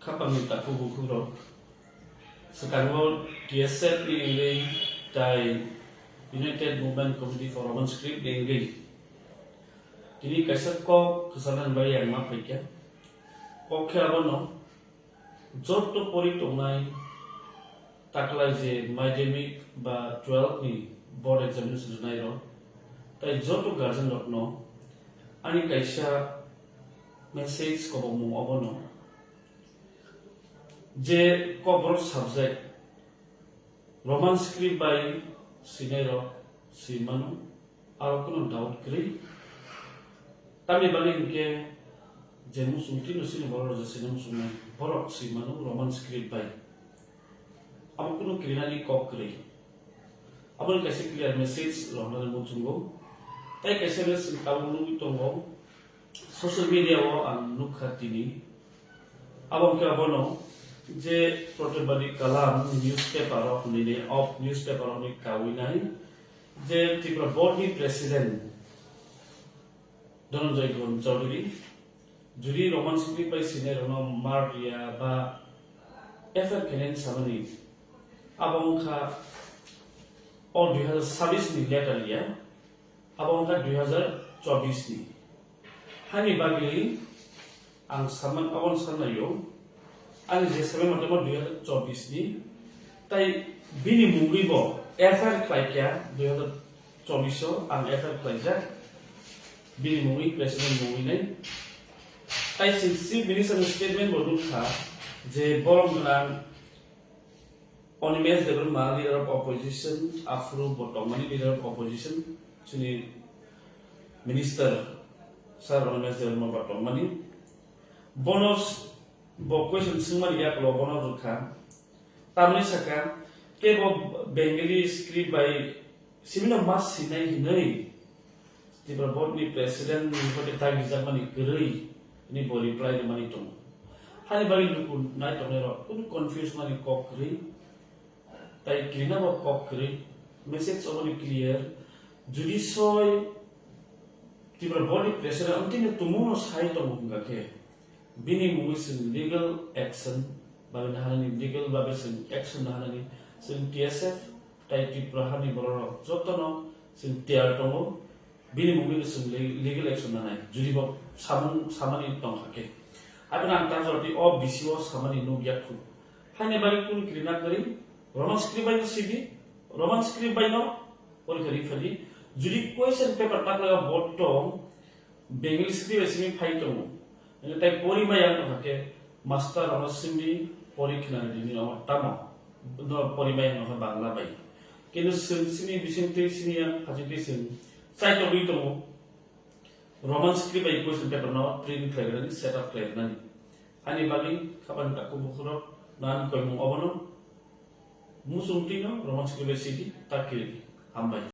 kapang tak kubukuro sekarang TSF ini dari United Movement Committee for Roman Script ini kini kaisar kok kesalahan bayar maaf ya kok kira bono jodoh pori tongai taklai je academic ba 12 ni board examination nairo tai jodoh garden no ani kaisa message ko mo abono je cover subject Roman script by sinero simanu aro kuno doubt kri tami balik ke je musunti no sini boro je sini musunai boro simanu Roman script by amo kuno krinali ko kri abon kaise clear message lohna musungo tai kaise message tabulu itongo social media wo ang nukhatini abon ke abono je protebadi kalam newspaper of newspaper of kawinai je Tripura board ni president Dhananjay Chaudhary juri Roman script by senior no Maria ba FR Kenen samani abong kha or 2026 ni letter ya abong kha 2024 ni hani bagi ang saman abon sanayo ani je sampai motor 2024 ni tai bini mungli bo FR Klaikya 2024 ang FR Klaikya bini mungli presiden mungli nai tai si bini sa statement bodu kha je borom nan on image level ma leader of opposition afro bottom mani leader of opposition sini minister sir on image level ma bottom mani bonus bo question sumari ya kalau bono rukha tamni saka ke bo bengali script by simina mas sinai hinai Tripura board ni president ni pada tagi zaman ni gerei ni bo reply de mani tong hani bari lukun nai tong ero kun confuse mani kok gerei tai klina bo kok gerei message only clear judi soy Tripura board ni president antine tumuno sai tong hunga ke bini mungkin legal action bagi nahan legal bagi action nahan ini sen TSF tai Tripura hani bororo jotono sen tiar tongo bini mungkin sen legal action nahan jadi bob samani tong hake apa nang tazorti o BCO samani no biakku hani bagi kun kirina kari Roman script by CD Roman script by no or kari fali jadi question paper takla bottom Bengali script esimi fight tongo ini tai pori bayang hake master ono simi pori khina dini ono tamo no pori bayang no bangla bai kinu simi bisinte simi yang hajiti sim sai to bi to Roman script by question paper no print clear set up clear nani ani bagi kapan tak kubukuro nan ko mo obono musung tino Roman script by city takiri hambai